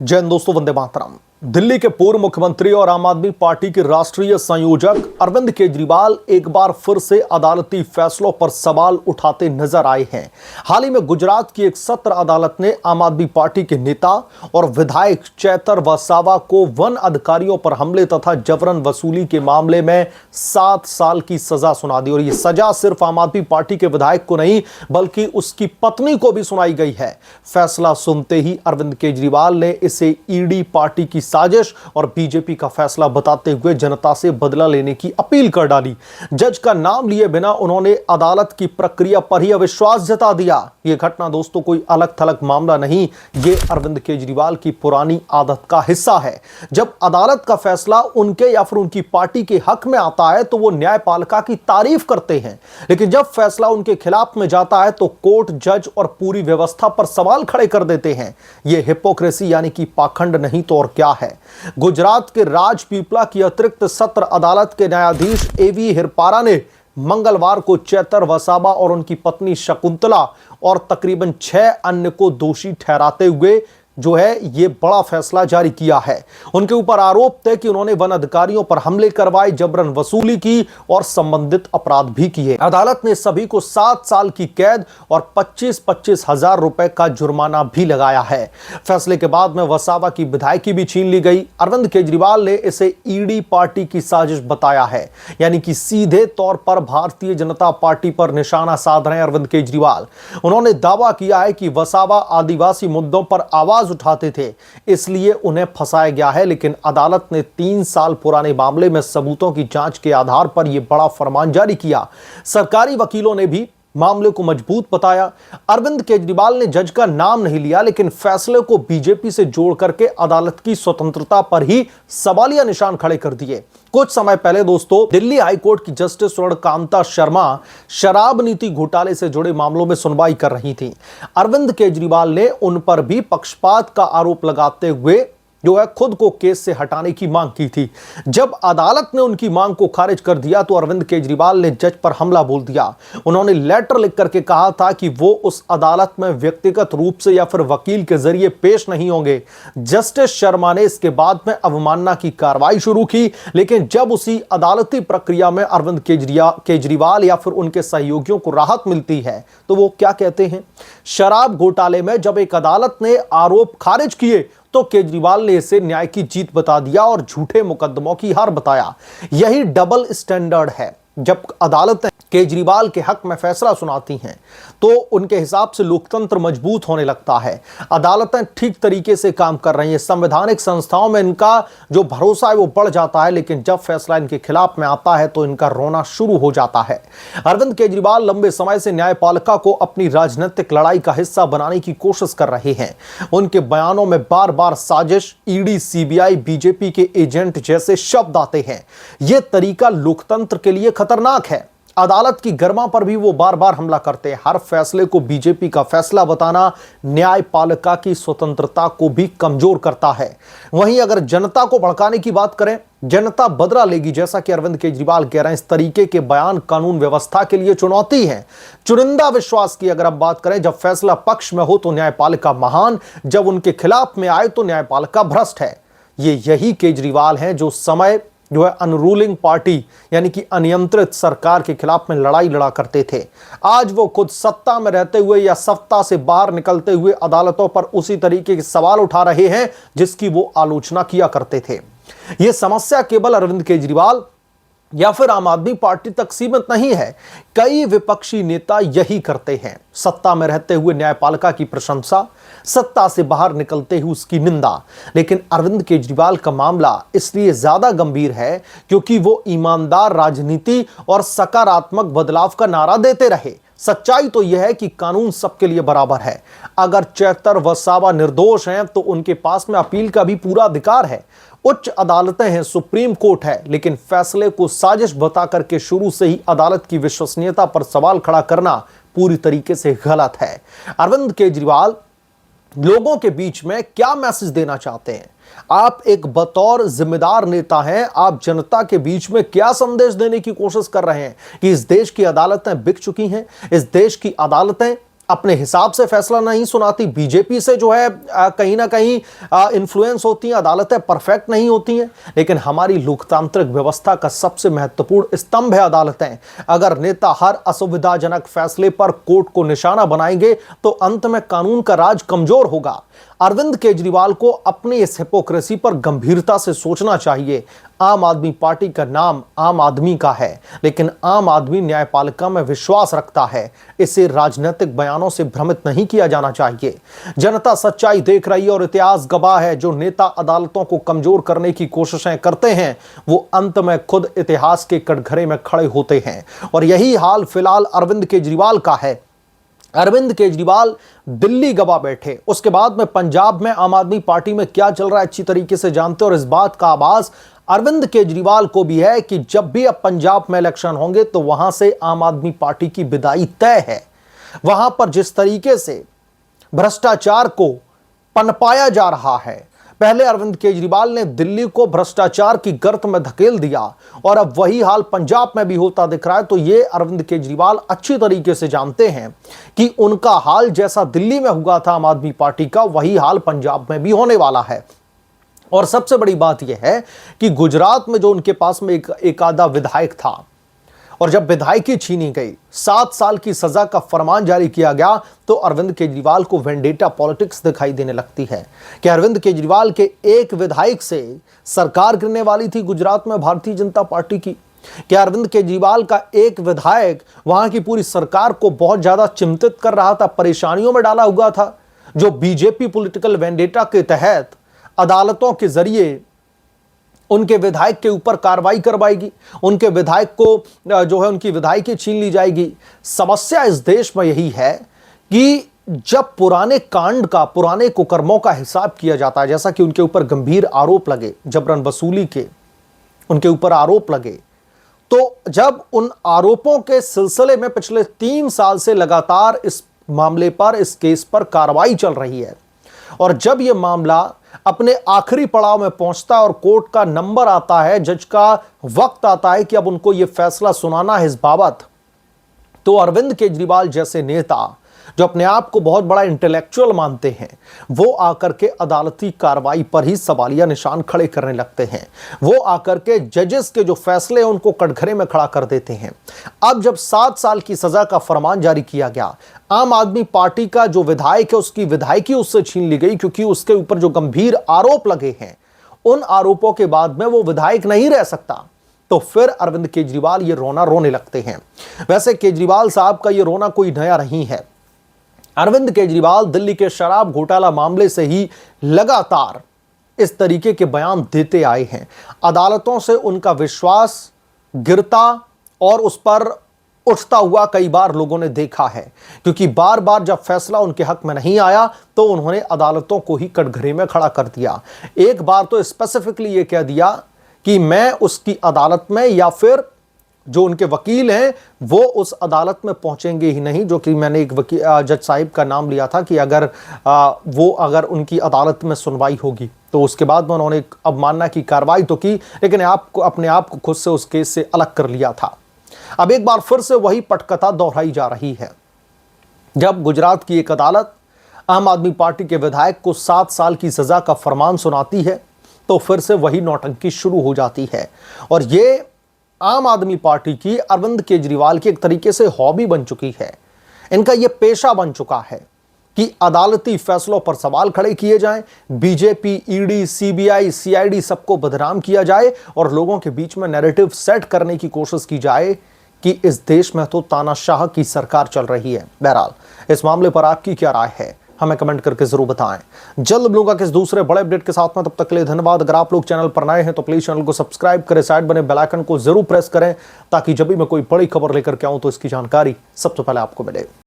जय हिंद दोस्तों, वंदे मातरम। दिल्ली के पूर्व मुख्यमंत्री और आम आदमी पार्टी के राष्ट्रीय संयोजक अरविंद केजरीवाल एक बार फिर से अदालती फैसलों पर सवाल उठाते नजर आए हैं। हाल ही में गुजरात की एक सत्र अदालत ने आम आदमी पार्टी के नेता और विधायक चेतर वसावा को वन अधिकारियों पर हमले तथा जबरन वसूली के मामले में 7 साल की सजा सुना दी। और यह सजा सिर्फ आम आदमी पार्टी के विधायक को नहीं बल्कि उसकी पत्नी को भी सुनाई गई है। फैसला सुनते ही अरविंद केजरीवाल ने इसे ईडी पार्टी की साजिश और बीजेपी का फैसला बताते हुए जनता से बदला लेने की अपील कर डाली। जज का नाम लिए बिना उन्होंने अदालत की प्रक्रिया पर ही अविश्वास जता दिया। यह घटना दोस्तों कोई अलग थलग मामला नहीं, यह अरविंद केजरीवाल की पुरानी आदत का हिस्सा है। जब अदालत का फैसला उनके या फिर उनकी पार्टी के हक में आता है तो वो न्यायपालिका की तारीफ करते हैं, लेकिन जब फैसला उनके खिलाफ में जाता है तो कोर्ट, जज और पूरी व्यवस्था पर सवाल खड़े कर देते हैं। यह हिपोक्रेसी यानी कि पाखंड नहीं तो और क्या है। गुजरात के राजपीपला की अतिरिक्त सत्र अदालत के न्यायाधीश एवी हिरपारा ने मंगलवार को चेतर वसावा और उनकी पत्नी शकुंतला और तकरीबन 6 अन्य को दोषी ठहराते हुए जो है ये बड़ा फैसला जारी किया है। उनके ऊपर आरोप थे कि उन्होंने वन अधिकारियों पर हमले करवाए, जबरन वसूली की और संबंधित अपराध भी किए। अदालत ने सभी को 7 साल की कैद और 25-25 हजार रुपए का जुर्माना भी लगाया है। फैसले के बाद में वसावा की विधायकी भी छीन ली गई। अरविंद केजरीवाल ने इसे ईडी पार्टी की साजिश बताया है, यानी कि सीधे तौर पर भारतीय जनता पार्टी पर निशाना साध रहे हैं अरविंद केजरीवाल। उन्होंने दावा किया है कि वसावा आदिवासी मुद्दों पर आवाज उठाते थे, इसलिए उन्हें फंसाया गया है। लेकिन अदालत ने 3 साल पुराने मामले में सबूतों की जांच के आधार पर यह बड़ा फरमान जारी किया। सरकारी वकीलों ने भी मामले को मजबूत बताया। अरविंद केजरीवाल ने जज का नाम नहीं लिया, लेकिन फैसले को बीजेपी से जोड़ करके अदालत की स्वतंत्रता पर ही सवालिया निशान खड़े कर दिए। कुछ समय पहले दोस्तों दिल्ली हाईकोर्ट की जस्टिस स्वर्णकांता शर्मा शराब नीति घोटाले से जुड़े मामलों में सुनवाई कर रही थी। अरविंद केजरीवाल ने उन पर भी पक्षपात का आरोप लगाते हुए जो है खुद को केस से हटाने की मांग की थी। जब अदालत ने उनकी मांग को खारिज कर दिया तो अरविंद केजरीवाल ने जज पर हमला बोल दिया। उन्होंने लेटर लिख करके कहा था कि वो उस अदालत में व्यक्तिगत रूप से या फिर वकील के जरिए पेश नहीं होंगे। जस्टिस शर्मा ने इसके बाद में अवमानना की कार्रवाई शुरू की, लेकिन जब उसी अदालती प्रक्रिया में अरविंद केजरीवाल या फिर उनके सहयोगियों को राहत मिलती है तो वो क्या कहते हैं। शराब घोटाले में जब एक अदालत ने आरोप खारिज किए तो केजरीवाल ने इसे न्याय की जीत बता दिया और झूठे मुकदमों की हार बताया। यही डबल स्टैंडर्ड है। जब अदालतें केजरीवाल के हक में फैसला सुनाती हैं तो उनके हिसाब से लोकतंत्र मजबूत होने लगता है। अदालतें ठीक तरीके से काम कर रही हैं, संवैधानिक संस्थाओं में इनका जो भरोसा है वो बढ़ जाता है, लेकिन जब फैसला इनके खिलाफ में आता है तो इनका रोना शुरू हो जाता है। अरविंद केजरीवाल लंबे समय से न्यायपालिका को अपनी राजनीतिक लड़ाई का हिस्सा बनाने की कोशिश कर रहे हैं। उनके बयानों में बार बार साजिश, ईडी, सीबीआई, बीजेपी के एजेंट जैसे शब्द आते हैं। यह तरीका लोकतंत्र के लिए खतरनाक है। अदालत की गरिमा पर भी वो बार बार हमला करते हैं। हर फैसले को बीजेपी का फैसला बताना न्यायपालिका की स्वतंत्रता को भी कमजोर करता है। वहीं अगर जनता को भड़काने की बात करें, जनता बदला लेगी, जैसा कि अरविंद केजरीवाल कह रहे हैं। इस तरीके के बयान कानून व्यवस्था के लिए चुनौती है। चुनिंदा विश्वास की अगर हम बात करें, जब फैसला पक्ष में हो तो न्यायपालिका महान, जब उनके खिलाफ में आए तो न्यायपालिका भ्रष्ट है। यही केजरीवाल हैं जो समय जो है अनरूलिंग पार्टी यानी कि अनियंत्रित सरकार के खिलाफ में लड़ाई लड़ा करते थे। आज वो खुद सत्ता में रहते हुए या सत्ता से बाहर निकलते हुए अदालतों पर उसी तरीके के सवाल उठा रहे हैं जिसकी वो आलोचना किया करते थे। ये समस्या केवल अरविंद केजरीवाल या फिर आम आदमी पार्टी तक सीमित नहीं है। कई विपक्षी नेता यही करते हैं, सत्ता में रहते हुए न्यायपालिका की प्रशंसा, सत्ता से बाहर निकलते हुए उसकी निंदा। लेकिन अरविंद केजरीवाल का मामला इसलिए ज्यादा गंभीर है क्योंकि वो ईमानदार राजनीति और सकारात्मक बदलाव का नारा देते रहे। सच्चाई तो यह है कि कानून सबके लिए बराबर है। अगर चेतर वसावा निर्दोष हैं तो उनके पास में अपील का भी पूरा अधिकार है। उच्च अदालतें हैं, सुप्रीम कोर्ट है, लेकिन फैसले को साजिश बता करके शुरू से ही अदालत की विश्वसनीयता पर सवाल खड़ा करना पूरी तरीके से गलत है। अरविंद केजरीवाल लोगों के बीच में क्या मैसेज देना चाहते हैं? आप एक बतौर जिम्मेदार नेता हैं, आप जनता के बीच में क्या संदेश देने की कोशिश कर रहे हैं कि इस देश की अदालतें बिक चुकी हैं, इस देश की अदालतें अपने हिसाब से फैसला नहीं सुनाती, बीजेपी से जो है कहीं ना कहीं इन्फ्लुएंस होती हैं, अदालतें परफेक्ट नहीं होती हैं। लेकिन हमारी लोकतांत्रिक व्यवस्था का सबसे महत्वपूर्ण स्तंभ है अदालतें। अगर नेता हर असुविधाजनक फैसले पर कोर्ट को निशाना बनाएंगे तो अंत में कानून का राज कमजोर होगा। अरविंद केजरीवाल को अपनी इस हिपोक्रेसी पर गंभीरता से सोचना चाहिए। आम आदमी पार्टी का नाम आम आदमी का है, लेकिन आम आदमी न्यायपालिका में विश्वास रखता है। इसे राजनीतिक बयानों से भ्रमित नहीं किया जाना चाहिए। जनता सच्चाई देख रही है और इतिहास गवाह है। जो नेता अदालतों को कमजोर करने की कोशिशें करते हैं वो अंत में खुद इतिहास के कटघरे में खड़े होते हैं। और यही हाल फिलहाल अरविंद केजरीवाल का है। अरविंद केजरीवाल दिल्ली गवा बैठे, उसके बाद में पंजाब में आम आदमी पार्टी में क्या चल रहा है अच्छी तरीके से जानते हैं। और इस बात का आभास अरविंद केजरीवाल को भी है कि जब भी अब पंजाब में इलेक्शन होंगे तो वहां से आम आदमी पार्टी की विदाई तय है। वहां पर जिस तरीके से भ्रष्टाचार को पनपाया जा रहा है, पहले अरविंद केजरीवाल ने दिल्ली को भ्रष्टाचार की गर्त में धकेल दिया और अब वही हाल पंजाब में भी होता दिख रहा है। तो ये अरविंद केजरीवाल अच्छी तरीके से जानते हैं कि उनका हाल जैसा दिल्ली में हुआ था आम आदमी पार्टी का, वही हाल पंजाब में भी होने वाला है। और सबसे बड़ी बात यह है कि गुजरात में जो उनके पास में एक आधा विधायक था, और जब विधायकी छीनी गई, 7 साल की सजा का फरमान जारी किया गया, तो अरविंद केजरीवाल को वेंडेटा पॉलिटिक्स दिखाई देने लगती है कि अरविंद केजरीवाल के एक विधायक से सरकार गिरने वाली थी गुजरात में भारतीय जनता पार्टी की। कि अरविंद केजरीवाल का एक विधायक वहां की पूरी सरकार को बहुत ज्यादा चिंतित कर रहा था, परेशानियों में डाला हुआ था। जो बीजेपी पॉलिटिकल वेंडेटा के तहत अदालतों के जरिए उनके विधायक के ऊपर कार्रवाई करवाएगी, उनके विधायक को जो है उनकी विधायकी छीन ली जाएगी। समस्या इस देश में यही है कि जब पुराने कांड का, पुराने कुकर्मों का हिसाब किया जाता है, जैसा कि उनके ऊपर गंभीर आरोप लगे, जबरन वसूली के उनके ऊपर आरोप लगे, तो जब उन आरोपों के सिलसिले में पिछले 3 साल से लगातार इस मामले पर, इस केस पर कार्रवाई चल रही है, और जब यह मामला अपने आखिरी पड़ाव में पहुंचता है और कोर्ट का नंबर आता है, जज का वक्त आता है कि अब उनको यह फैसला सुनाना है इस बाबत, तो अरविंद केजरीवाल जैसे नेता जो अपने आप को बहुत बड़ा इंटेलेक्चुअल मानते हैं, वो आकर के अदालती कार्रवाई पर ही सवालिया निशान खड़े करने लगते हैं। वो आकर के जजेस के जो फैसले हैं उनको कटघरे में खड़ा कर देते हैं। अब जब 7 साल की सजा का फरमान जारी किया गया, आम आदमी पार्टी का जो विधायक है उसकी विधायकी उससे छीन ली गई, क्योंकि उसके ऊपर जो गंभीर आरोप लगे हैं, उन आरोपों के बाद में वो विधायक नहीं रह सकता। तो फिर अरविंद केजरीवाल ये रोना रोने लगते हैं। वैसे केजरीवाल साहब का ये रोना कोई नया नहीं है। अरविंद केजरीवाल दिल्ली के शराब घोटाला मामले से ही लगातार इस तरीके के बयान देते आए हैं। अदालतों से उनका विश्वास गिरता और उस पर उठता हुआ कई बार लोगों ने देखा है, क्योंकि बार बार जब फैसला उनके हक में नहीं आया तो उन्होंने अदालतों को ही कटघरे में खड़ा कर दिया। एक बार तो स्पेसिफिकली यह कह दिया कि मैं उसकी अदालत में, या फिर जो उनके वकील हैं वो उस अदालत में पहुंचेंगे ही नहीं, जो कि मैंने एक वकील जज साहिब का नाम लिया था कि अगर उनकी अदालत में सुनवाई होगी तो उसके बाद में उन्होंने अवमानना की कार्रवाई तो की, लेकिन अपने आप को खुद से उस केस से अलग कर लिया था। अब एक बार फिर से वही पटकथा दोहराई जा रही है। जब गुजरात की एक अदालत आम आदमी पार्टी के विधायक को 7 साल की सजा का फरमान सुनाती है तो फिर से वही नौटंकी शुरू हो जाती है। और ये आम आदमी पार्टी की, अरविंद केजरीवाल की एक तरीके से हॉबी बन चुकी है। इनका यह पेशा बन चुका है कि अदालती फैसलों पर सवाल खड़े किए जाएं, बीजेपी, ईडी, सीबीआई, सीआईडी सबको बदनाम किया जाए और लोगों के बीच में नैरेटिव सेट करने की कोशिश की जाए कि इस देश में तो तानाशाह की सरकार चल रही है। बहरहाल इस मामले पर आपकी क्या राय है, हमें कमेंट करके जरूर बताएं। जल्द मिलूंगा किस दूसरे बड़े अपडेट के साथ में, तब तक के लिए धन्यवाद। अगर आप लोग चैनल पर नए हैं तो प्लीज चैनल को सब्सक्राइब करें, साइड बने बेल आइकन को जरूर प्रेस करें, ताकि जब भी मैं कोई बड़ी खबर लेकर के आऊं तो इसकी जानकारी सबसे पहले आपको मिले।